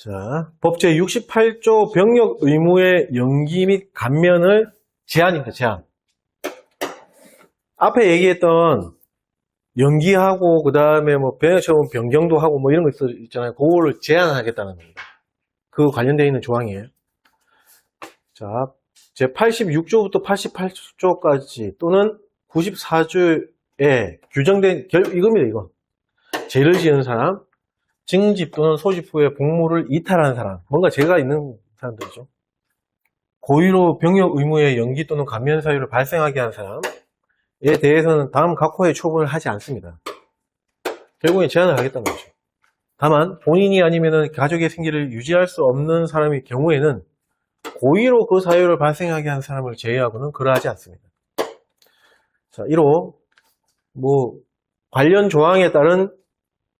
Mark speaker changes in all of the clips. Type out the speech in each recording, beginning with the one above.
Speaker 1: 자, 법 제68조 병역 의무의 연기 및 감면을 제한입니다. 제한. 앞에 얘기했던 연기하고 그 다음에 뭐 병역처분 변경도 하고 뭐 이런 거 있잖아요. 그거를 제한하겠다는 겁니다. 그 관련되어 있는 조항이에요. 자, 제86조부터 88조까지 또는 94조에 규정된 이겁니다. 이거. 죄를 지은 사람, 징집 또는 소집 후에 복무를 이탈하는 사람, 뭔가 죄가 있는 사람들이죠. 고의로 병역 의무의 연기 또는 감면 사유를 발생하게 한 사람에 대해서는 다음 각호의 처분을 하지 않습니다. 결국엔 제한을 하겠다는 거죠. 다만 본인이 아니면 가족의 생계를 유지할 수 없는 사람의 경우에는 고의로 그 사유를 발생하게 한 사람을 제외하고는 그러하지 않습니다. 자, 1호 관련 조항에 따른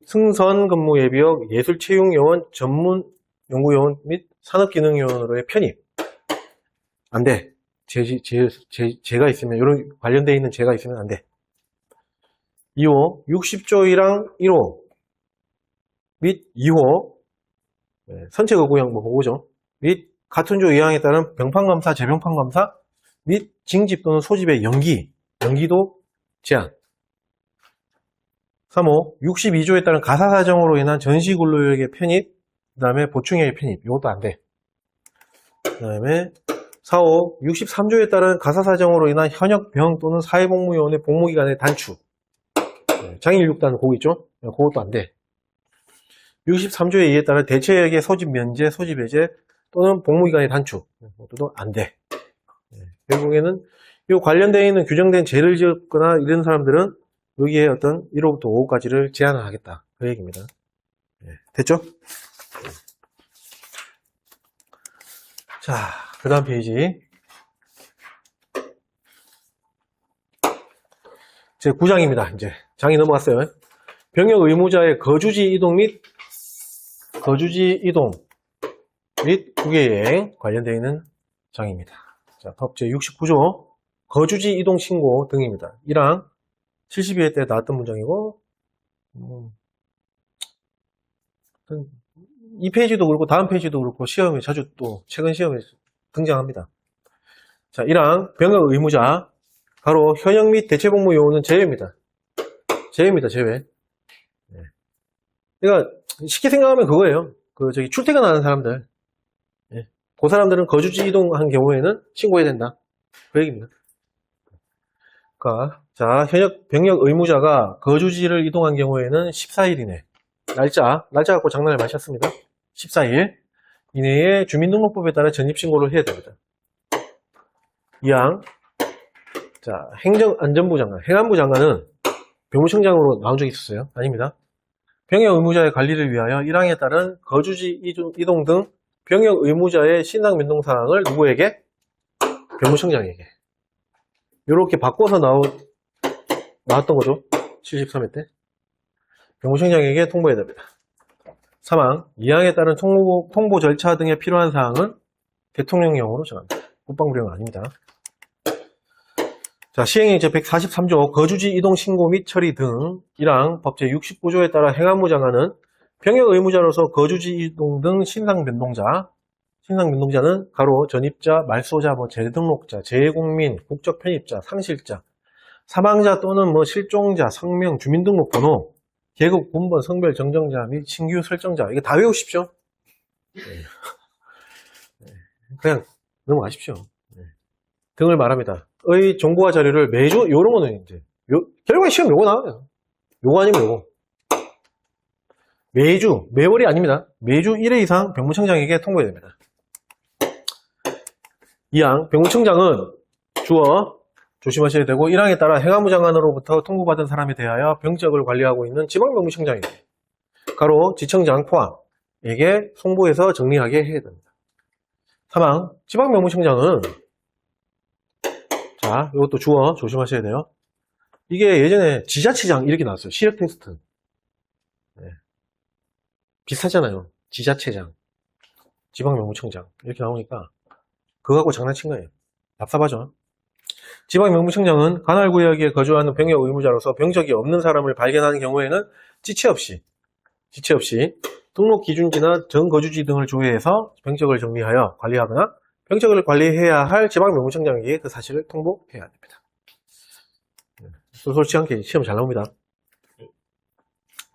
Speaker 1: 승선근무예비역 예술체육요원 전문연구요원 및 산업기능요원으로의 편입. 안 돼. 죄가 있으면, 이런 관련되어 있는 죄가 있으면 안 돼. 2호, 60조 1항 1호 및 2호, 선체거부형 보고죠. 및 같은 조 2항에 따른 병판검사, 재병판검사 및 징집 또는 소집의 연기도 제한. 3호, 62조에 따른 가사사정으로 인한 전시근로역의 편입, 그 다음에 보충역의 편입, 이것도 안 돼. 그 다음에 4호, 63조에 따른 가사사정으로 인한 현역 병 또는 사회복무요원의 복무기간의 단축. 장일육단 그거 있죠? 그것도 안 돼. 63조의 이에 따른 대체역의 소집 면제, 소집 해제 또는 복무기간의 단축. 그것도 안 돼. 결국에는 이 관련되어 있는 규정된 죄를 지었거나 이런 사람들은 여기에 어떤 1호부터 5호까지를 제한을 하겠다. 그 얘기입니다. 됐죠? 자, 그 다음 페이지. 제 9장입니다. 이제 장이 넘어갔어요. 병역 의무자의 거주지 이동 및 국외여행 관련되어 있는 장입니다. 자, 법 제69조 거주지 이동 신고 등입니다. 1항 72회 때 나왔던 문장이고, 이 페이지도 그렇고 다음 페이지도 그렇고 시험에 자주 또 최근 시험에 등장합니다. 자, 1항 병역 의무자 바로 현역 및 대체복무 요원은 제외입니다. 제외. 그러니까 쉽게 생각하면 그거예요. 출퇴근하는 사람들, 그 사람들은 거주지 이동한 경우에는 신고해야 된다. 그 얘기입니다. 자, 현역 병역 의무자가 거주지를 이동한 경우에는 14일 이내, 날짜 갖고 장난을 마셨습니다. 14일 이내에 주민등록법에 따라 전입신고를 해야 됩니다. 2항, 자, 행정안전부 장관, 행안부 장관은 병무청장으로 나온 적이 있었어요? 아닙니다. 병역 의무자의 관리를 위하여 1항에 따른 거주지 이동 등 병역 의무자의 신상 변동 사항을 누구에게? 병무청장에게. 이렇게 바꿔서 나왔던 거죠. 73회 때. 병무청장에게 통보해야 됩니다. 3항, 2항에 따른 통보 절차 등에 필요한 사항은 대통령령으로 정합니다. 국방부령은 아닙니다. 자, 시행령 제143조 거주지 이동 신고 및 처리 등 1항 법 제69조에 따라 행안부 장관은 병역 의무자로서 거주지 이동 등 신상 변동자는 가로 전입자, 말소자, 재등록자, 재외국민, 국적 편입자, 상실자, 사망자 또는 실종자, 성명, 주민등록번호, 계급, 군번, 성별, 정정자 및 신규 설정자, 이거 다 외우십시오. 그냥 넘어가십시오. 등을 말합니다. 의 정보와 자료를 매주, 요런 거는 이제, 결국엔 시험 요거 나와요. 요거 아니면 요거. 매월이 아닙니다. 매주 1회 이상 병무청장에게 통보해야 됩니다. 2항, 병무청장은 주어, 조심하셔야 되고, 1항에 따라 행안부 장관으로부터 통보받은 사람에 대하여 병적을 관리하고 있는 지방병무청장입니다. 가로, 지청장 포함에게 송보해서 정리하게 해야 됩니다. 3항, 지방병무청장은, 자, 이것도 주어, 조심하셔야 돼요. 이게 예전에 지자체장 이렇게 나왔어요. 시력 테스트. 비슷하잖아요. 지자체장, 지방병무청장 이렇게 나오니까 그거 갖고 장난친 거예요. 답답하죠. 지방병무청장은 관할구역에 거주하는 병역 의무자로서 병적이 없는 사람을 발견하는 경우에는 지체 없이 등록 기준지나 정거주지 등을 조회해서 병적을 정리하여 관리하거나 병적을 관리해야 할 지방명무청장에게 그 사실을 통보해야 됩니다. 쏠쏠치 않게 시험 잘 나옵니다.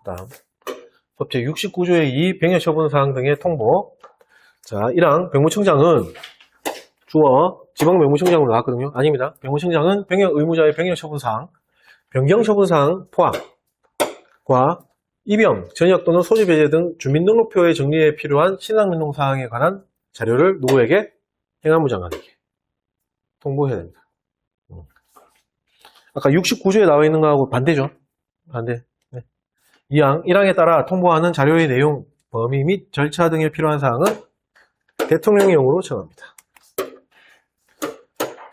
Speaker 1: 다음 법제 69조의 2 병역처분사항 등의 통보. 자, 1항 병무청장은 주어 지방명무청장으로 나왔거든요. 아닙니다. 병무청장은 병역의무자의 병역처분사항, 변경처분사항 포함과 입영, 전역 또는 소집 해제 등 주민등록표의 정리에 필요한 신상민동사항에 관한 자료를 누구에게? 행안부 장관에게 통보해야 됩니다. 아까 69조에 나와 있는 거하고 반대죠. 반대. 네. 2항, 1항에 따라 통보하는 자료의 내용, 범위 및 절차 등에 필요한 사항은 대통령령으로 정합니다.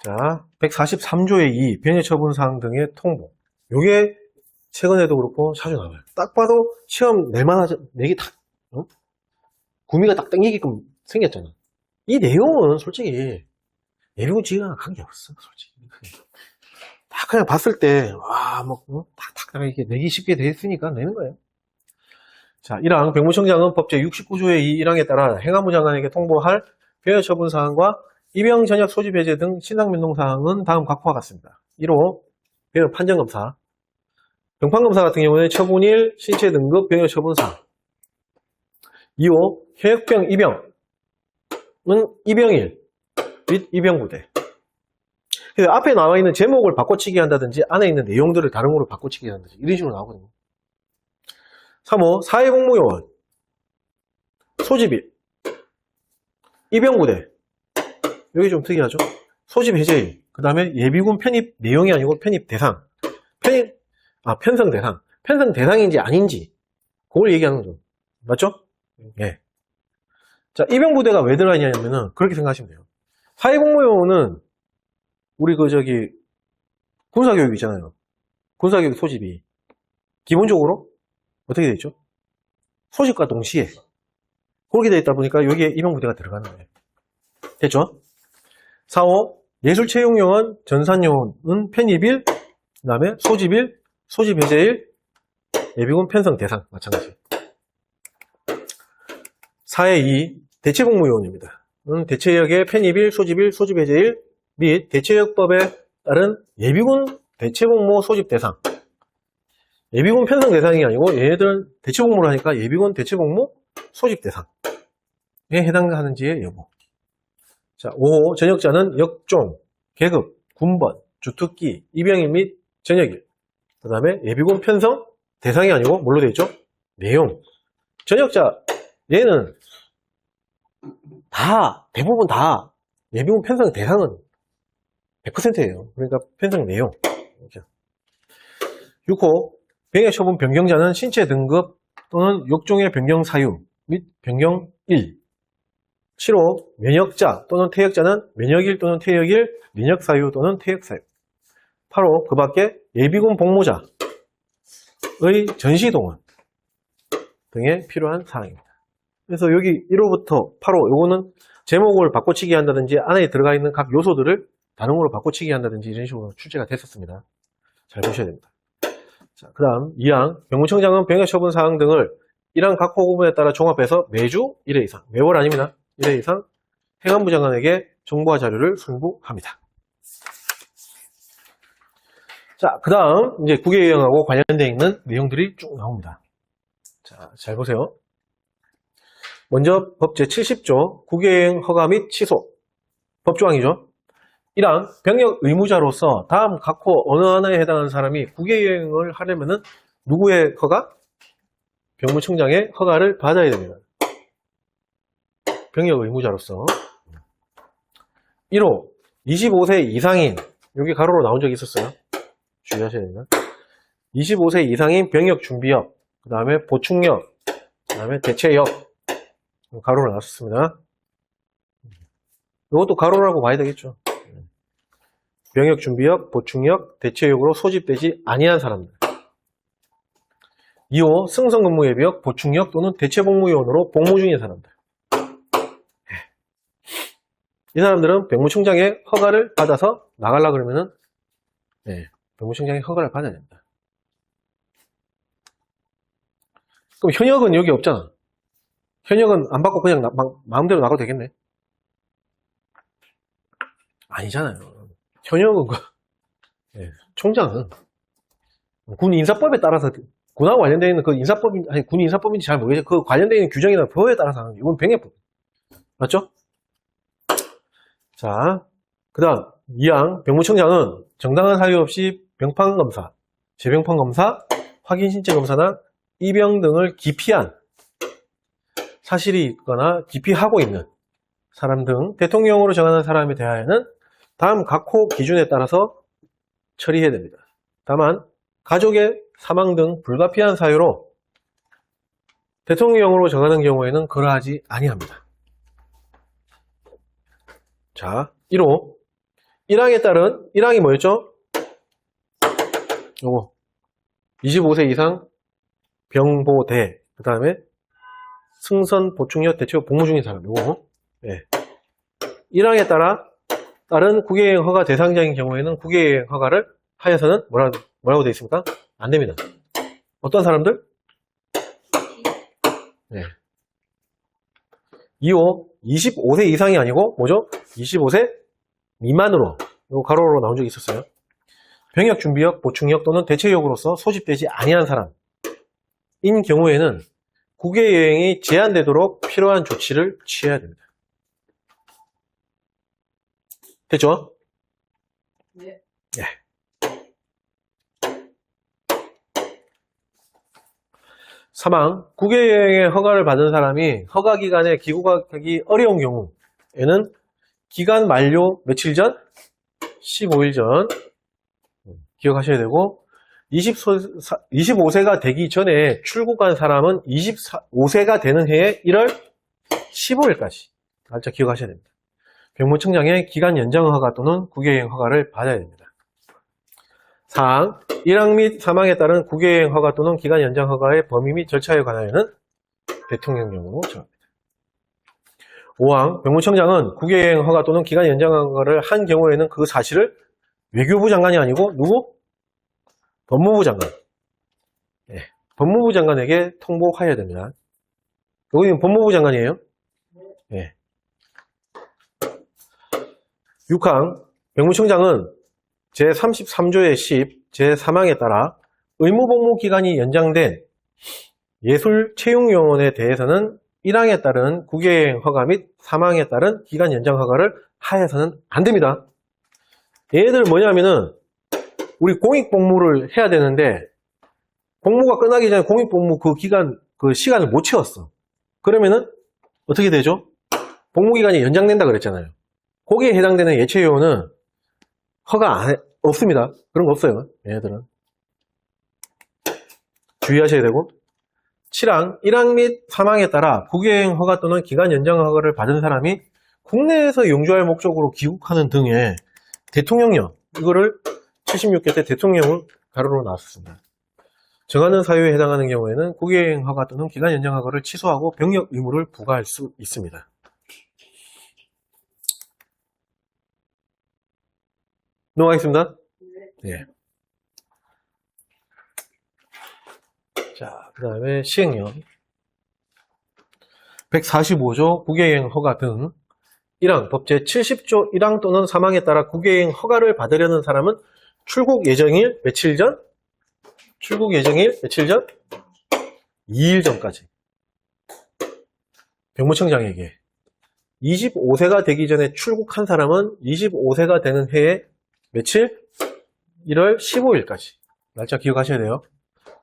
Speaker 1: 자, 143조의 2, 변제처분사항 등의 통보. 요게 최근에도 그렇고 자주 나와요. 딱 봐도 시험 낼만하죠. 내기 딱, 구미가 딱 땡기게끔 생겼잖아. 이 내용은 솔직히 예비군 지휘관과 관계없어, 솔직히. 딱 그냥 봤을 때, 와, 탁탁 이렇게 내기 쉽게 돼 있으니까 내는 거예요. 자, 1항, 병무청장은 법제 69조의 2, 1항에 따라 행안부 장관에게 통보할 병역처분사항과 입영, 전역, 소집 해제 등 신상민동사항은 다음 각과 같습니다. 1호, 병역 판정검사. 병판검사 같은 경우는 처분일, 신체 등급, 병역처분사항. 2호, 혈액병 입영은 입영일 및 입영부대. 그래서 앞에 나와 있는 제목을 바꿔치기 한다든지 안에 있는 내용들을 다른 걸로 바꿔치기 한다든지 이런 식으로 나오거든요. 3호, 사회복무요원, 소집일, 입영부대. 여기 좀 특이하죠? 소집 해제일, 그 다음에 예비군 편입 내용이 아니고 편입 대상. 편성 대상. 편성 대상인지 아닌지, 그걸 얘기하는 거죠. 맞죠? 네. 자, 입영부대가 왜 들어가 있냐면은, 그렇게 생각하시면 돼요. 사회복무요원은, 우리 군사교육 있잖아요. 군사교육 소집이. 기본적으로, 어떻게 되어 있죠? 소집과 동시에. 그렇게 되어 있다 보니까 여기에 입영부대가 들어가는 거예요. 됐죠? 4호, 예술체육요원, 전산요원은 편입일, 그 다음에 소집일, 소집해제일, 예비군 편성 대상, 마찬가지. 4의 2, 대체복무요원입니다. 대체역의 편입일, 소집일, 소집해제일 및 대체역법에 따른 예비군 대체복무 소집 대상. 예비군 편성 대상이 아니고 얘네들은 대체복무를 하니까 예비군 대체복무 소집 대상에 해당하는지의 여부. 자, 5호, 전역자는 역종, 계급, 군번, 주특기, 입영일 및 전역일. 그 다음에 예비군 편성 대상이 아니고 뭘로 되어 있죠? 내용. 전역자, 얘는 대부분 다 예비군 편성 대상은 100%예요. 그러니까 편성 내용. 6호, 병역처분 변경자는 신체 등급 또는 역종의 변경 사유 및 변경 일. 7호, 면역자 또는 퇴역자는 면역일 또는 퇴역일, 면역사유 또는 퇴역사유. 8호, 그 밖에 예비군 복무자의 전시동원 등에 필요한 사항입니다. 그래서 여기 1호부터 8호, 요거는 제목을 바꿔치기 한다든지 안에 들어가 있는 각 요소들을 다른 걸로 바꿔치기 한다든지 이런 식으로 출제가 됐었습니다. 잘 보셔야 됩니다. 자, 그 다음 2항, 병무청장은 병역처분 사항 등을 1항 각 호구문에 따라 종합해서 매주 1회 이상, 매월 아닙니다. 1회 이상 행안부 장관에게 정보와 자료를 송부합니다. 자, 그 다음 이제 국외여행하고 관련되어 있는 내용들이 쭉 나옵니다. 자, 잘 보세요. 먼저 법 제70조 국외여행 허가 및 취소 법조항이죠. 1항 병역 의무자로서 다음 각호 어느 하나에 해당하는 사람이 국외여행을 하려면은 누구의 허가? 병무청장의 허가를 받아야 됩니다. 병역 의무자로서. 1호 25세 이상인, 여기 가로로 나온 적이 있었어요. 주의하셔야 됩니다. 25세 이상인 병역 준비역, 그 다음에 보충역, 그 다음에 대체역, 가로로 나왔습니다. 이것도 가로라고 봐야 되겠죠. 병역 준비역, 보충역, 대체역으로 소집되지 아니한 사람들. 2호 승선근무 예비역, 보충역 또는 대체복무요원으로 복무 중인 사람들. 이 사람들은 병무청장의 허가를 받아서 나가려고 그러면은 병무청장의 허가를 받아야 됩니다. 그럼 현역은 여기 없잖아. 현역은 안 받고 그냥 마음대로 나가도 되겠네. 아니잖아요. 현역은 총장은 군 인사법에 따라서 군하고 관련되어 있는 그 인사법인 아니 군 인사법인지 잘 모르겠어요. 그 관련되어 있는 규정이나 법에 따라서 하는 이건 병행법 맞죠? 자, 그다음 2항 병무청장은 정당한 사유 없이 병판 검사, 재병판 검사, 확인 신체 검사나 입영 등을 기피한 사실이 있거나 기피하고 있는 사람 등 대통령으로 정하는 사람에 대하여는 다음 각호 기준에 따라서 처리해야 됩니다. 다만 가족의 사망 등 불가피한 사유로 대통령으로 정하는 경우에는 그러하지 아니합니다. 자, 1호 1항에 따른 1항이 뭐였죠? 요거 25세 이상 병보대 그 다음에 승선 보충력 대체로 복무 중인 사람 요거 1항에 따라 다른 국외여행 허가 대상자인 경우에는 국외여행 허가를 하여서는 뭐라고 되어 있습니까? 안 됩니다. 어떤 사람들? 2호 25세 이상이 아니고 뭐죠? 25세 미만으로 요 가로로 나온 적이 있었어요. 병역 준비역, 보충역 또는 대체역으로서 소집되지 아니한 사람인 경우에는 국외여행이 제한되도록 필요한 조치를 취해야 됩니다. 됐죠?
Speaker 2: 네.
Speaker 1: 사망, 국외여행의 허가를 받은 사람이 허가기간에 귀국하기 어려운 경우에는 기간 만료 며칠 전? 15일 전 기억하셔야 되고 25세가 되기 전에 출국한 사람은 25세가 되는 해에 1월 15일까지 날짜 기억하셔야 됩니다. 병무청장의 기간 연장 허가 또는 국외여행 허가를 받아야 됩니다. 4항 1항 및 3항에 따른 국외여행 허가 또는 기간 연장 허가의 범위 및 절차에 관하여는 대통령령으로 정합니다. 5항 병무청장은 국외여행 허가 또는 기간 연장 허가를 한 경우에는 그 사실을 외교부 장관이 아니고 누구? 법무부 장관. 법무부 장관에게 통보하여야 됩니다. 여기는 법무부 장관이에요. 6항 병무청장은 제33조의 10, 제3항에 따라 의무복무 기간이 연장된 예술체육요원에 대해서는 1항에 따른 국외여행 허가 및 3항에 따른 기간 연장 허가를 하여서는 안 됩니다. 얘들 뭐냐면은 우리 공익복무를 해야 되는데 복무가 끝나기 전에 공익복무 그 기간, 그 시간을 못 채웠어. 그러면은 어떻게 되죠? 복무기간이 연장된다 그랬잖아요. 거기에 해당되는 예체요원은 허가 없습니다. 그런 거 없어요. 얘네들은. 주의하셔야 되고 7항 1항 및 3항에 따라 국외여행 허가 또는 기간 연장 허가를 받은 사람이 국내에서 영주할 목적으로 귀국하는 등의 대통령령 이거를 76개 때 대통령을 가로로 나왔습니다. 정하는 사유에 해당하는 경우에는 국외여행 허가 또는 기간 연장 허가를 취소하고 병역 의무를 부과할 수 있습니다. 넘어가겠습니다. 네. 자, 그 다음에 시행령 145조 국외여행 허가 등 1항 법제 70조 1항 또는 3항에 따라 국외여행 허가를 받으려는 사람은 출국 예정일 며칠 전? 출국 예정일 며칠 전? 2일 전까지 병무청장에게 25세가 되기 전에 출국한 사람은 25세가 되는 해에 며칠? 1월 15일까지 날짜 기억하셔야 돼요.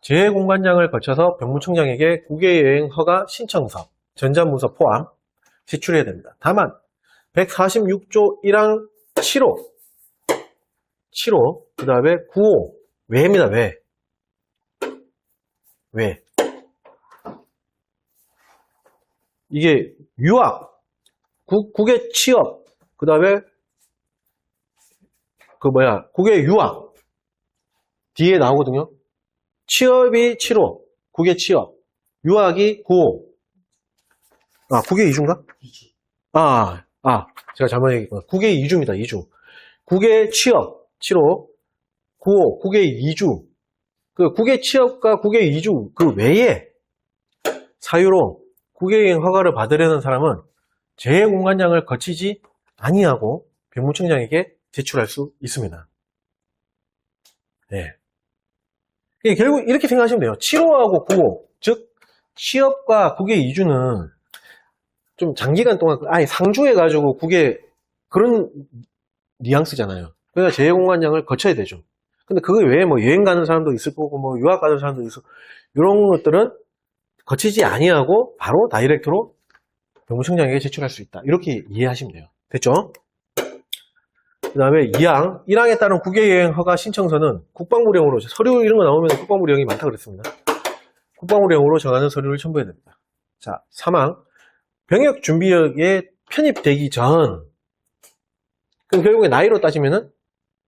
Speaker 1: 재공관장을 거쳐서 병무청장에게 국외여행 허가 신청서, 전자문서 포함 제출해야 됩니다. 다만 146조 1항 7호 그 다음에 9호 왜입니다. 왜? 이게 유학, 국외 취업, 그 다음에 국외 유학 뒤에 나오거든요. 취업이 7호, 국외 취업, 유학이 9호. 국외 이주인가? 제가 잘못 얘기했구나. 국외 이주입니다. 이주. 국외 취업 7호, 9호 국외 이주. 그 국외 취업과 국외 이주 그 외에 사유로 국외여행 허가를 받으려는 사람은 재외공관장을 거치지 아니하고 병무청장에게 제출할 수 있습니다. 네. 결국 이렇게 생각하시면 돼요. 7호하고 9호, 즉 취업과 국외 이주는 좀 장기간 동안 아예 상주해가지고 국외 그런 뉘앙스잖아요. 그러니까 재외공관장을 거쳐야 되죠. 근데 그 외에 뭐 여행 가는 사람도 있을 거고 뭐 유학 가는 사람도 있을 거고 이런 것들은 거치지 아니하고 바로 다이렉트로 병무청장에게 제출할 수 있다. 이렇게 이해하시면 돼요. 됐죠? 그 다음에 2항, 1항에 따른 국외여행 허가 신청서는 국방부령으로, 서류 이런 거 나오면 국방부령이 많다 그랬습니다. 국방부령으로 정하는 서류를 첨부해야 됩니다. 자, 3항, 병역준비역에 편입되기 전, 그럼 결국에 나이로 따지면은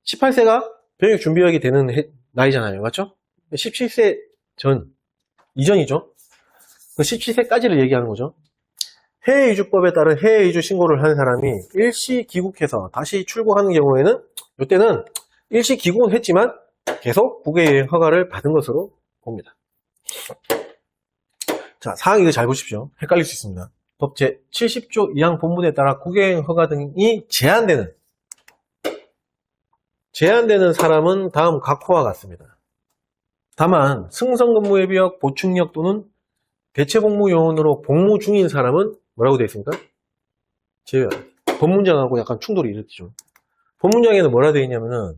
Speaker 1: 18세가 병역준비역이 되는 나이잖아요. 맞죠? 17세 전, 이전이죠. 그 17세까지를 얘기하는 거죠. 해외이주법에 따른 해외이주 신고를 한 사람이 일시 귀국해서 다시 출국하는 경우에는 이때는 일시 귀국은 했지만 계속 국외여행 허가를 받은 것으로 봅니다. 자, 사항 이거 잘 보십시오. 헷갈릴 수 있습니다. 법 제70조 2항 본문에 따라 국외여행 허가 등이 제한되는 사람은 다음 각호와 같습니다. 다만 승선근무예비역, 보충력 또는 대체복무요원으로 복무 중인 사람은 뭐라고 되어 있습니까? 법문장하고 약간 충돌이 일으키죠. 법문장에는 뭐라 되어 있냐면은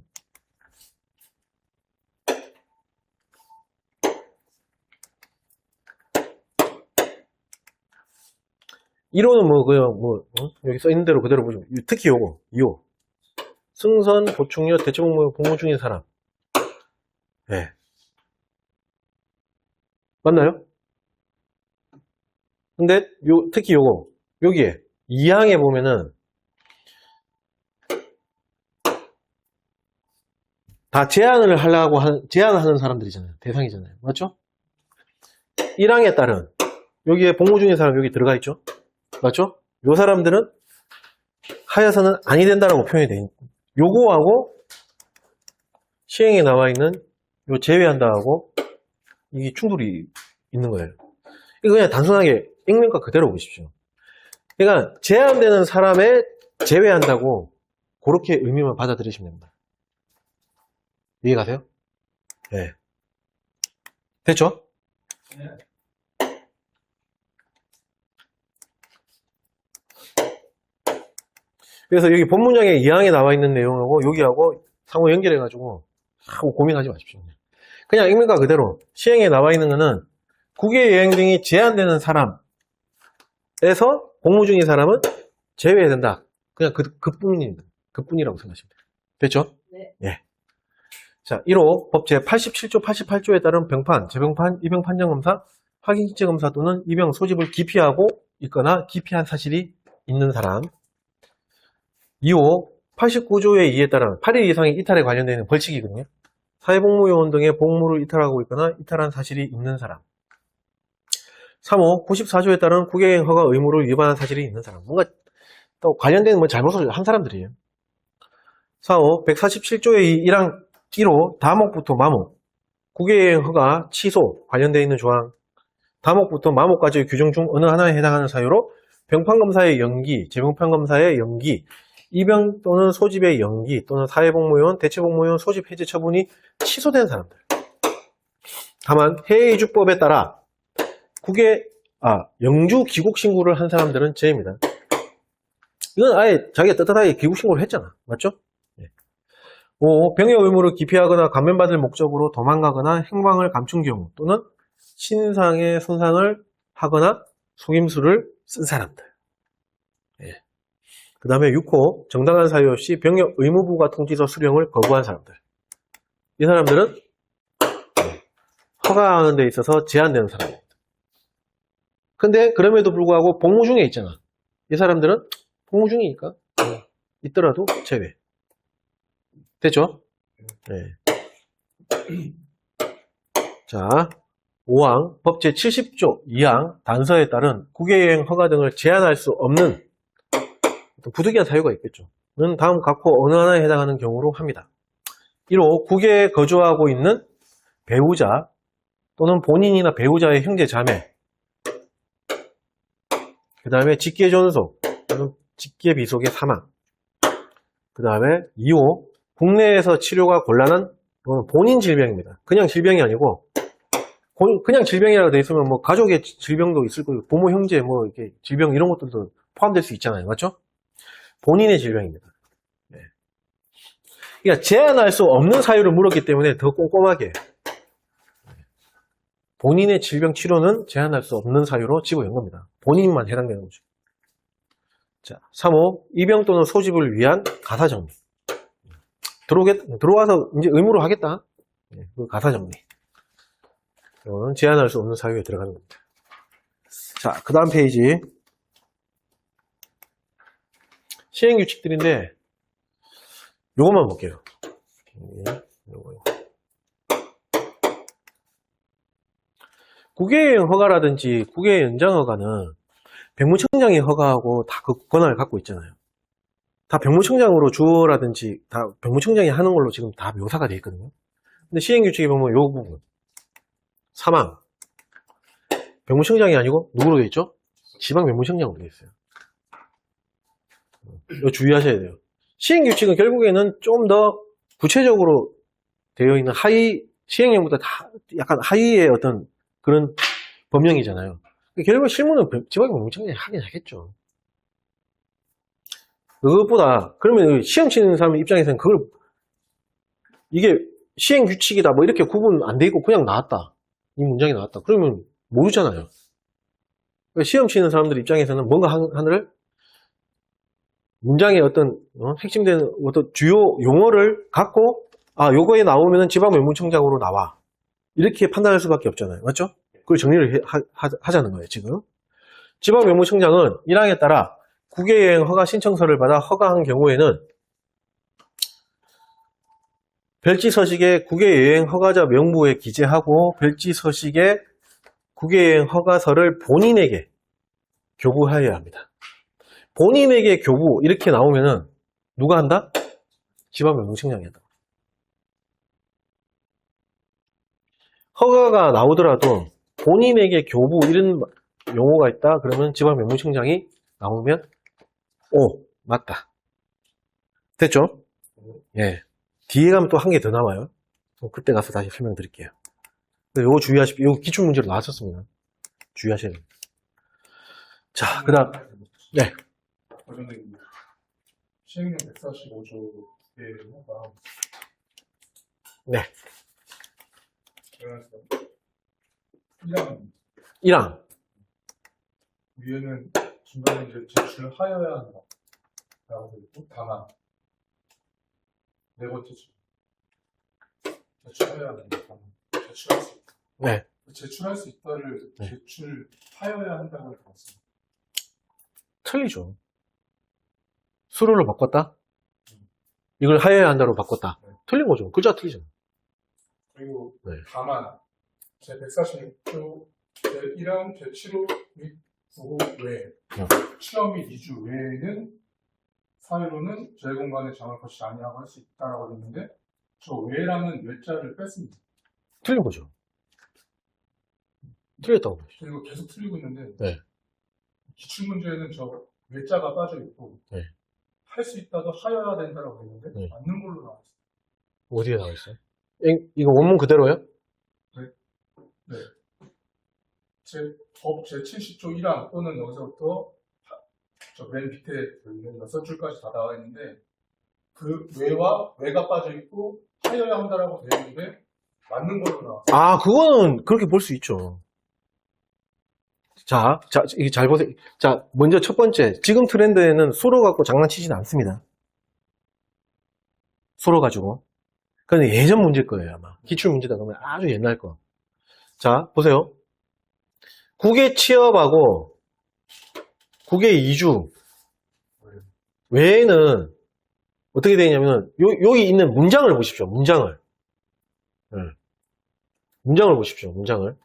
Speaker 1: 1호는 여기 써 있는 대로 그대로 보시면 특히 요거 2호 승선, 보충력, 대체복무 복무 중인 사람. 네. 맞나요? 근데 특히 요거 여기에 2항에 보면은 다 제한을 제한하는 사람들이잖아요. 대상이잖아요. 맞죠? 1항에 따른 여기에 복무 중인 사람 여기 들어가 있죠? 맞죠? 요 사람들은 하여서는 아니 된다라고 표현이 되어 있는 요거하고 시행에 나와 있는 요 제외한다하고 이게 충돌이 있는 거예요. 이거 그냥 단순하게 읽는 거 그대로 보십시오. 그러니까 제한되는 사람에 제외한다고 그렇게 의미만 받아들이시면 됩니다. 이해 가세요? 네. 됐죠?
Speaker 2: 네.
Speaker 1: 그래서 여기 본문장에 2항에 나와 있는 내용하고 여기하고 상호 연결해가지고 하고 고민하지 마십시오. 그냥 읽는 거 그대로 시행에 나와 있는 거는 국외여행 등이 제한되는 사람에서 복무 중인 사람은 제외해야 된다. 그냥 그뿐입니다. 그뿐이라고 생각하시면 돼요. 됐죠?
Speaker 2: 네.
Speaker 1: 예. 자, 1호 법 제87조 88조에 따른 병판, 재병판, 입영 판정검사, 확인신체 검사 또는 입영 소집을 기피하고 있거나 기피한 사실이 있는 사람. 2호 89조의 2에 따른 8일 이상의 이탈에 관련되는 벌칙이거든요. 사회복무요원 등의 복무를 이탈하고 있거나 이탈한 사실이 있는 사람. 3호 94조에 따른 국외여행 허가 의무를 위반한 사실이 있는 사람. 뭔가 또 관련된 잘못을 한 사람들이에요. 4호 147조의 1항 1호 다목부터 마목 국외여행 허가 취소 관련되어 있는 조항. 다목부터 마목까지의 규정 중 어느 하나에 해당하는 사유로 병판검사의 연기, 재병판검사의 연기, 입영 또는 소집의 연기 또는 사회복무요원, 대체복무요원 소집 해제 처분이 취소된 사람들. 다만 해외이주법에 따라 영주 귀국 신고를 한 사람들은 제외입니다. 이건 아예 자기가 떳떳하게 귀국 신고를 했잖아. 맞죠? 5. 병역 의무를 기피하거나 감면받을 목적으로 도망가거나 행방을 감춘 경우 또는 신상의 손상을 하거나 속임수를 쓴 사람들. 그 다음에 6호 정당한 사유 없이 병역 의무부가 통지서 수령을 거부한 사람들. 이 사람들은 허가하는 데 있어서 제한되는 사람입니다. 근데 그럼에도 불구하고 복무 중에 있잖아. 이 사람들은 복무 중이니까 있더라도 제외. 됐죠? 네. 자, 5항 법 제70조 2항 단서에 따른 국외여행 허가 등을 제한할 수 없는 부득이한 사유가 있겠죠. 는 다음 각호 어느 하나에 해당하는 경우로 합니다. 1호 국외에 거주하고 있는 배우자 또는 본인이나 배우자의 형제 자매 그 다음에 직계 존속, 직계 비속의 사망. 그 다음에 2호, 국내에서 치료가 곤란한 이거는 본인 질병입니다. 그냥 질병이 아니고 그냥 질병이라고 돼 있으면 뭐 가족의 질병도 있을 거고 부모 형제 뭐 이렇게 질병 이런 것들도 포함될 수 있잖아요. 맞죠? 본인의 질병입니다. 네. 그러니까 제한할 수 없는 사유를 물었기 때문에 더 꼼꼼하게 본인의 질병 치료는 제한할 수 없는 사유로 집어연 겁니다. 본인만 해당되는 거죠. 자, 3호, 입영 또는 소집을 위한 가사정리. 들어와서 이제 의무로 하겠다. 그 가사정리. 이거는 제한할 수 없는 사유에 들어가는 겁니다. 자, 그 다음 페이지. 시행규칙들인데, 요것만 볼게요. 요거. 국외여행 허가라든지 국외 연장 허가는 병무청장이 허가하고 다 그 권한을 갖고 있잖아요. 다 병무청장으로 주어라든지 다 병무청장이 하는 걸로 지금 다 묘사가 되어 있거든요. 근데 시행규칙에 보면 요 부분 사망 병무청장이 아니고 누구로 되어 있죠? 지방 병무청장으로 되어 있어요. 이거 주의하셔야 돼요. 시행규칙은 결국에는 좀 더 구체적으로 되어 있는 하위 시행령보다 다 약간 하위의 어떤 그런 법령이잖아요. 결국 실무는 지방 병무청장이 하긴 하겠죠. 그것보다 그러면 시험 치는 사람 입장에서는 그걸 이게 시행 규칙이다 뭐 이렇게 구분 안 돼 있고 그냥 나왔다 이 문장이 나왔다 그러면 모르잖아요. 시험 치는 사람들 입장에서는 뭔가 하나를 문장의 어떤 핵심된 어떤 주요 용어를 갖고 요거에 나오면 지방면무청장으로 나와 이렇게 판단할 수밖에 없잖아요. 맞죠? 그걸 정리를 하자는 거예요. 지금 지방면무청장은 1항에 따라 국외여행 허가 신청서를 받아 허가한 경우에는 별지서식에 국외여행 허가자 명부에 기재하고 별지서식에 국외여행 허가서를 본인에게 교부하여야 합니다. 본인에게 교부 이렇게 나오면은 누가 한다? 지방면무청장이 한다. 허가가 나오더라도 본인에게 교부 이런 용어가 있다 그러면 지방면무청장이 나오면 맞다. 됐죠? 예. 뒤에 가면 또 한 개 더 나와요. 그때 가서 다시 설명드릴게요. 요거 주의하십시오. 요거 기출문제로 나왔었습니다. 주의하셔야 됩니다. 자, 그 다음. 네.
Speaker 3: 시행령 145조의 허가.
Speaker 1: 네.
Speaker 3: 1항
Speaker 1: 1항.
Speaker 3: 위에는 중간에 이제 제출하여야 한다. 라고 되어 있고, 다만. 네 번째 줄. 제출해야 한다. 제출할 수 있다.
Speaker 1: 네.
Speaker 3: 제출할 수 있다를
Speaker 1: 네.
Speaker 3: 제출하여야 한다고 들었습니다.
Speaker 1: 틀리죠. 수로를 바꿨다? 이걸 하여야 한다로 바꿨다.
Speaker 3: 네.
Speaker 1: 틀린 거죠. 글자 틀리죠.
Speaker 3: 그리고
Speaker 1: 네.
Speaker 3: 다만 제146조 제1항 제7호 및 9호 외에 취업 및 이주 외에는 사유로는 재공간의 장을 거치지 아니하고 할 수 있다라고 했는데 저 외라는 외자를 뺐습니다.
Speaker 1: 틀린 거죠. 틀렸다고.
Speaker 3: 그리고 계속 틀리고 있는데
Speaker 1: 네.
Speaker 3: 기출문제에는 저 외자가 빠져 있고
Speaker 1: 네.
Speaker 3: 할 수 있다도 하여야 된다라고 했는데
Speaker 1: 네.
Speaker 3: 맞는 걸로 나왔어요.
Speaker 1: 어디에 나와 있어요? 이거 원문 그대로요?
Speaker 3: 네. 법 제70조 1항 또는 여기서부터 저 맨 밑에 6줄까지 다 나와 있는데 그 외와 외가 빠져 있고 하여야 한다라고 되어 있는데 맞는 걸로 나왔어요.
Speaker 1: 그거는 그렇게 볼 수 있죠. 자, 이게 잘 보세요. 자, 먼저 첫 번째. 지금 트렌드에는 수로 갖고 장난치지는 않습니다. 수로 가지고. 그건 예전 문제일 거예요, 아마. 기출 문제다 그러면 아주 옛날 거. 자, 보세요. 국외 취업하고 국외 이주 외에는 어떻게 되냐면 여기 있는 문장을 보십시오. 문장을. 네. 문장을 보십시오. 문장을.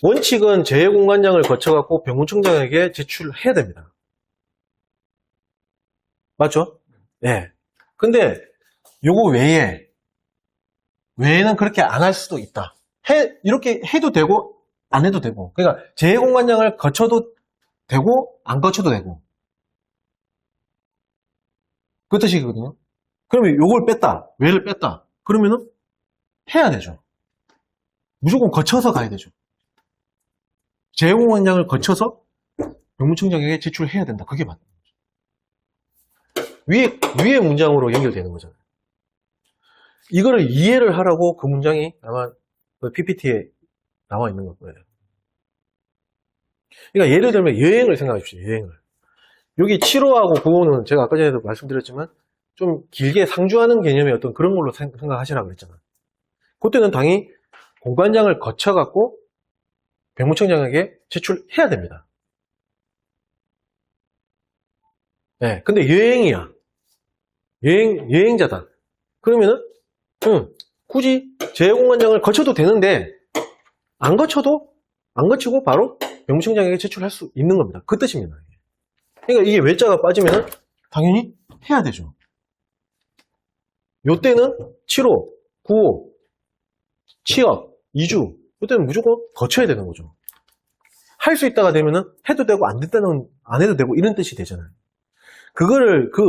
Speaker 1: 원칙은 재외공관장을 거쳐갖고 병무청장에게 제출해야 됩니다. 맞죠? 네. 근데 요거 외에는 그렇게 안 할 수도 있다. 이렇게 해도 되고 안 해도 되고. 그러니까 재공관장을 거쳐도 되고 안 거쳐도 되고. 그 뜻이거든요. 그러면 요걸 뺐다. 왜를 뺐다. 그러면은 해야 되죠. 무조건 거쳐서 가야 되죠. 재공관장을 거쳐서 병무청장에게 제출해야 된다. 그게 맞는 거죠. 위에 문장으로 연결되는 거잖아요. 이거를 이해를 하라고 그 문장이 아마 PPT에 나와 있는 걸 거예요. 그러니까 예를 들면 여행을 생각해 주십시오. 여행을. 여기 7호하고 9호는 제가 아까 전에도 말씀드렸지만 좀 길게 상주하는 개념의 어떤 그런 걸로 생각하시라고 그랬잖아요. 그때는 당연히 공관장을 거쳐갖고 병무청장에게 제출해야 됩니다. 네, 근데 여행이야. 여행자다. 그러면은, 굳이 재공관장을 거쳐도 되는데, 안 거치고 바로 병무청장에게 제출할 수 있는 겁니다. 그 뜻입니다. 그러니까 이게 외자가 빠지면 당연히 해야 되죠. 요때는 7호, 9호, 취업, 이주, 요때는 무조건 거쳐야 되는 거죠. 할 수 있다가 되면은 해도 되고 안 해도 되고 이런 뜻이 되잖아요. 그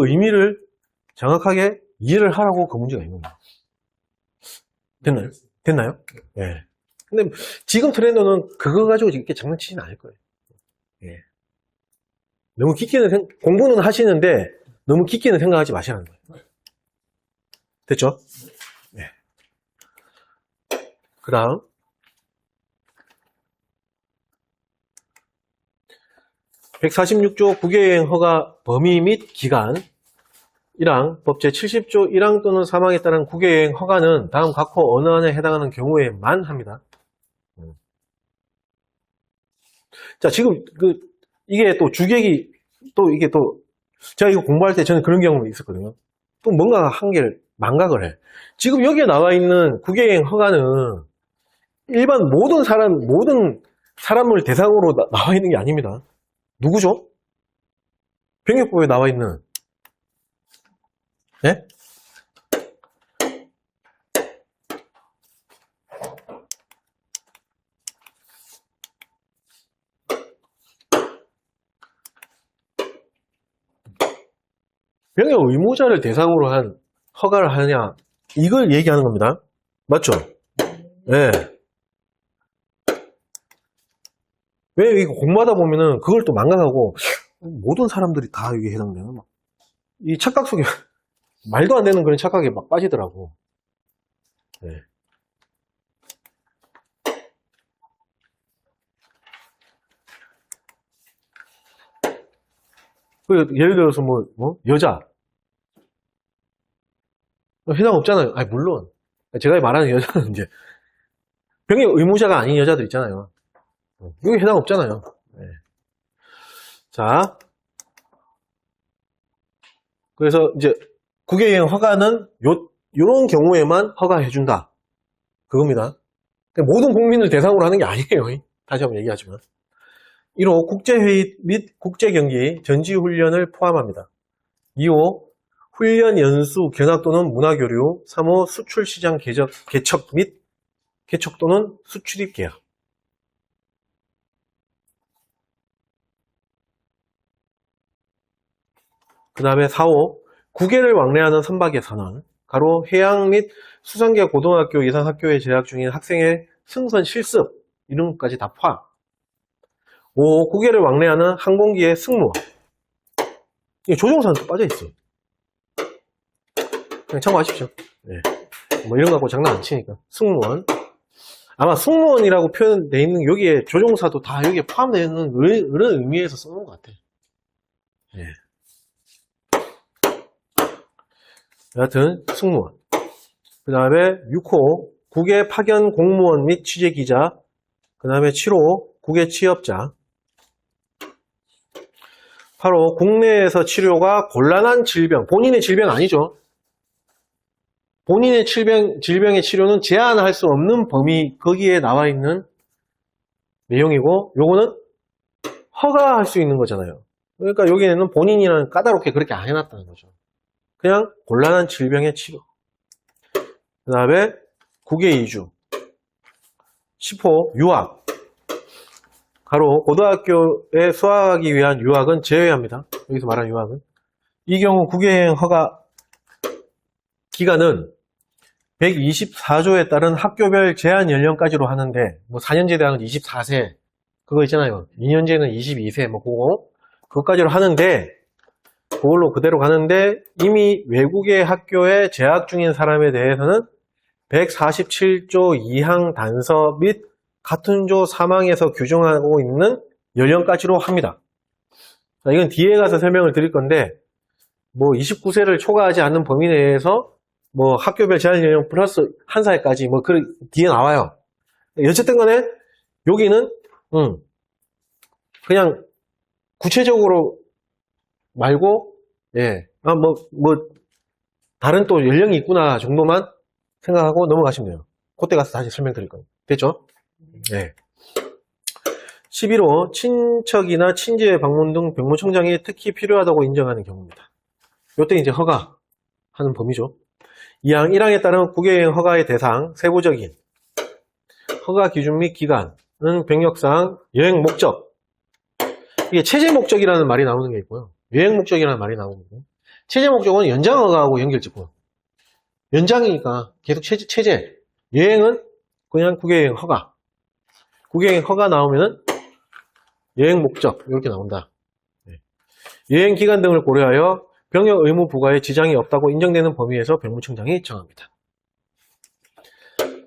Speaker 1: 의미를 정확하게 이해를 하라고 그 문제가 있는 거예요. 됐나요? 됐나요? 예. 근데 지금 트렌드는 그거 가지고 이렇게 장난치지는 않을 거예요. 예. 너무 깊게는 공부는 하시는데 너무 깊게는 생각하지 마시라는 거예요. 됐죠? 네. 그 다음 146조 국외여행 허가 범위 및 기간 1항 법 제70조 1항 또는 3항에 따른 국외여행 허가는 다음 각호 어느 안에 해당하는 경우에만 합니다. 자, 지금 이게 또 주객이 이게 제가 이거 공부할 때 저는 그런 경험이 있었거든요. 또 뭔가 한 개를 망각을 해. 지금 여기에 나와 있는 국외여행 허가는 일반 모든 사람을 대상으로 나와 있는 게 아닙니다. 누구죠? 병역법에 나와 있는, 네? 병역 의무자를 대상으로 한 허가를 하느냐, 이걸 얘기하는 겁니다. 맞죠? 네. 왜 이거 공부하다 보면은 그걸 또 망각하고 모든 사람들이 다 여기에 해당되는 이 착각 속에 말도 안 되는 그런 착각에 막 빠지더라고. 네. 예를 들어서 여자 해당 없잖아요. 아니 물론 제가 말하는 여자는 이제 병역 의무자가 아닌 여자들 있잖아요. 여기 해당 없잖아요. 네. 자, 그래서 이제 국외여행 허가는 요런 경우에만 허가해준다. 그겁니다. 모든 국민을 대상으로 하는 게 아니에요. 다시 한번 얘기하지만. 1호 국제회의 및 국제경기 전지훈련을 포함합니다. 2호 훈련 연수 견학 또는 문화교류. 3호 수출시장 개척 및 개척 또는 수출입 계약. 그 다음에 4호 국외를 왕래하는 선박의 선원, 가로 해양 및 수상계 고등학교 이상 학교에 재학 중인 학생의 승선 실습 이런 것까지 다 포함. 5호 국외를 왕래하는 항공기의 승무원. 이게 조종사는 또 빠져있어요. 그냥 참고하십시오. 네. 뭐 이런 거 갖고 장난 안 치니까. 승무원. 아마 승무원이라고 표현되어 있는 여기에 조종사도 다 여기에 포함되어 있는 그런 의미에서 써놓은 것 같아요. 네. 여하튼 승무원. 그 다음에 6호 국외 파견 공무원 및 취재기자. 그 다음에 7호 국외 취업자. 8호 국내에서 치료가 곤란한 질병. 본인의 질병 아니죠. 본인의 질병의 치료는 제한할 수 없는 범위 거기에 나와 있는 내용이고 요거는 허가할 수 있는 거잖아요. 그러니까 여기에는 본인이랑 까다롭게 그렇게 안 해놨다는 거죠. 그냥 곤란한 질병의 치료. 그 다음에 국외 이주. 10호 유학. 가로 고등학교에 수학하기 위한 유학은 제외합니다. 여기서 말하는 유학은. 이 경우 국외여행 허가 기간은 124조에 따른 학교별 제한 연령까지로 하는데, 뭐 4년제 대학은 24세, 그거 있잖아요. 2년제는 22세, 뭐 그거까지로 하는데, 그걸로 그대로 가는데, 이미 외국의 학교에 재학 중인 사람에 대해서는 147조 2항 단서 및 같은 조 3항에서 규정하고 있는 연령까지로 합니다. 자, 이건 뒤에 가서 설명을 드릴 건데, 뭐 29세를 초과하지 않는 범위 내에서 뭐 학교별 제한 연령 플러스 1살까지 뭐 그 뒤에 나와요. 어쨌든 간에 여기는 그냥 구체적으로 말고 뭐 다른 또 연령이 있구나 정도만 생각하고 넘어가시면 돼요. 그때 가서 다시 설명드릴 거예요. 됐죠? 네. 11호 친척이나 친지의 방문 등 병무청장이 특히 필요하다고 인정하는 경우입니다. 이때 이제 허가하는 범위죠. 2항 1항에 따른 국외여행 허가의 대상, 세부적인 허가 기준 및 기간은 병력상 여행 목적, 이게 체제 목적이라는 말이 나오는 게 있고요. 여행 목적이라는 말이 나오는 거고, 체제 목적은 연장 허가하고 연결짓고, 연장이니까 계속 체제, 여행은 그냥 국외여행 허가, 국외여행 허가 나오면은 여행 목적 이렇게 나온다. 여행 기간 등을 고려하여 병역 의무 부과에 지장이 없다고 인정되는 범위에서 병무청장이 정합니다.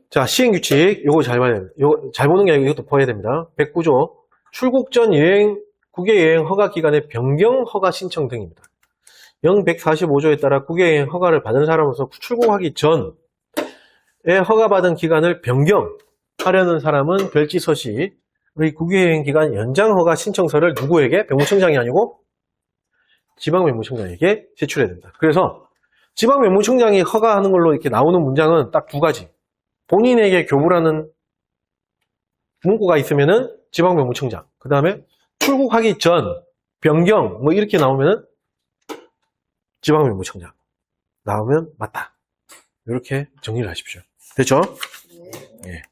Speaker 1: 자, 시행규칙, 요거 잘 봐야 됩니다. 요거 잘 보는 게 아니고 이것도 봐야 됩니다. 109조, 출국 전 국외여행 허가 기간의 변경 허가 신청 등입니다. 145조에 따라 국외여행 허가를 받은 사람으로서 출국하기 전에 허가받은 기간을 변경하려는 사람은 별지 서식, 우리 국외여행 기간 연장 허가 신청서를 누구에게? 병무청장이 아니고 지방병무청장에게 제출해야 된다. 그래서 지방병무청장이 허가하는 걸로 이렇게 나오는 문장은 딱 두 가지. 본인에게 교부라는 문구가 있으면은 지방병무청장. 그 다음에 출국하기 전, 변경, 뭐 이렇게 나오면은 지방병무청장. 나오면 맞다. 이렇게 정리를 하십시오. 됐죠? 예.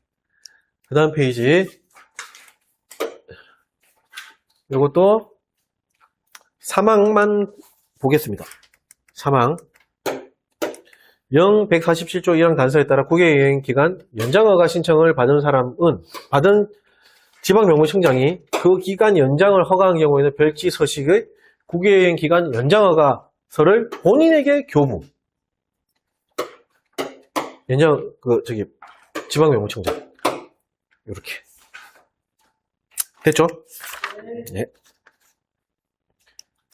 Speaker 1: 그 다음 페이지. 이것도 사망만 보겠습니다. 사망. 147조 1항 단서에 따라 국외여행 기간 연장허가 신청을 받은 사람은 받은 지방병무청장이 그 기간 연장을 허가한 경우에는 별지 서식의 국외여행 기간 연장허가서를 본인에게 교부. 지방병무청장. 이렇게. 됐죠? 네.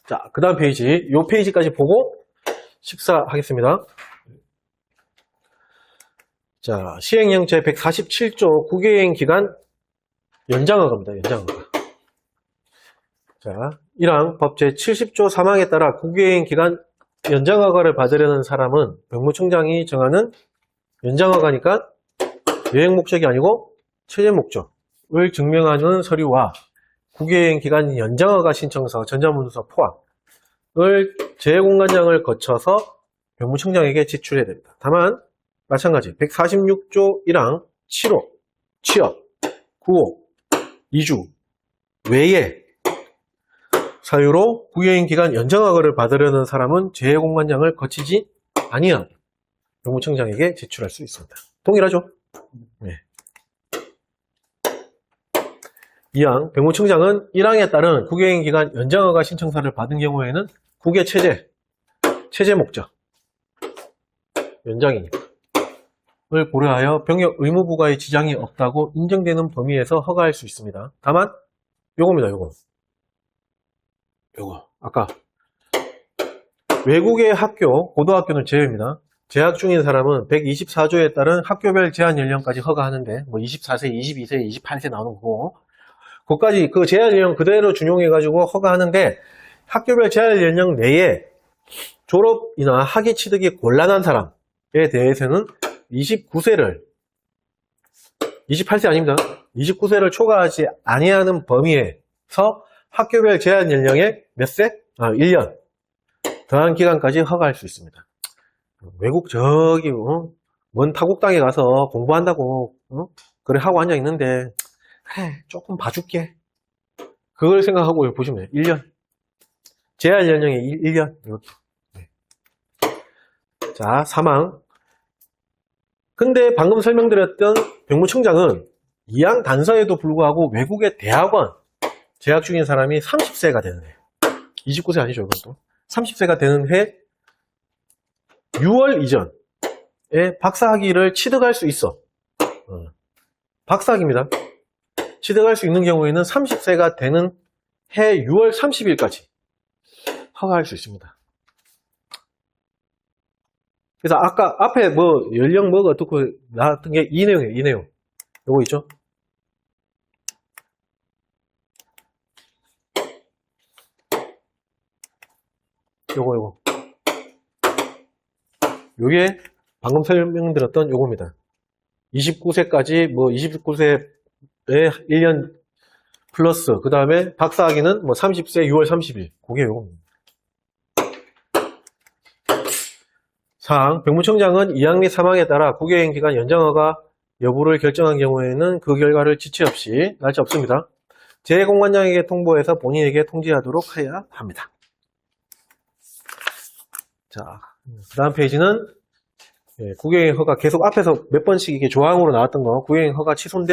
Speaker 1: 자, 그 다음 페이지. 요 페이지까지 보고 식사하겠습니다. 자, 시행령 제147조 국외여행 기간 연장허가입니다. 연장허가. 자, 1항 법 제70조 3항에 따라 국외여행 기간 연장허가를 받으려는 사람은 병무청장이 정하는 연장허가니까 여행 목적이 아니고 체제 목적을 증명하는 서류와 국외여행 기간 연장허가 신청서, 전자문서 포함을 재공관장을 거쳐서 병무청장에게 제출해야 됩니다. 다만 마찬가지 146조 1항 7호 취업, 9호 이주 외에 사유로 국외여행 기간 연장허가를 받으려는 사람은 재공관장을 거치지 아니한 병무청장에게 제출할 수 있습니다. 동일하죠? 네. 2항 병무청장은 1항에 따른 국외여행 기간 연장허가 신청서를 받은 경우에는 국외 체제 목적 연장이니까 을 고려하여 병역 의무 부과에 지장이 없다고 인정되는 범위에서 허가할 수 있습니다. 다만 요겁니다. 요거 아까 외국의 학교, 고등학교는 제외입니다. 재학 중인 사람은 124조에 따른 학교별 제한 연령까지 허가하는데 뭐 24세, 22세, 28세 나오는 거고 그것까지 그 제한 연령 그대로 준용해가지고 허가하는데 학교별 제한 연령 내에 졸업이나 학위 취득이 곤란한 사람에 대해서는 28세 아닙니다. 29세를 초과하지 아니하는 범위에서 학교별 제한 연령의 몇 세? 1년 더한 기간까지 허가할 수 있습니다. 외국 먼 타국 땅에 가서 공부한다고 그래 하고 앉아 있는데 그래 조금 봐줄게 그걸 생각하고 보시면 돼요. 1년. 재할 연령이 1년. 이렇게. 네. 자, 사망. 근데 방금 설명드렸던 병무청장은 이양 단서에도 불구하고 외국의 대학원 재학 중인 사람이 30세가 되는 해. 29세 아니죠, 그것도. 30세가 되는 해 6월 이전에 박사학위를 취득할 수 있어. 박사학위입니다. 취득할 수 있는 경우에는 30세가 되는 해 6월 30일까지 허가할 수 있습니다. 그래서 아까 앞에 뭐 연령 뭐가 어떻고 나왔던 게 이 내용이에요. 이 내용. 요거 있죠? 요거. 요게 방금 설명드렸던 요겁니다. 29세까지 뭐 29세에 1년 플러스 그 다음에 박사학위는 뭐 30세 6월 30일. 그게 요겁니다. 사항, 병무청장은 이양 및 사망에 따라 국외여행기간 연장허가 여부를 결정한 경우에는 그 결과를 지체 없이 날짜 없습니다. 재공관장에게 통보해서 본인에게 통지하도록 해야 합니다. 자, 그 다음 페이지는 국외여행 허가 계속 앞에서 몇 번씩 이게 조항으로 나왔던 거 국외여행 허가 취소인데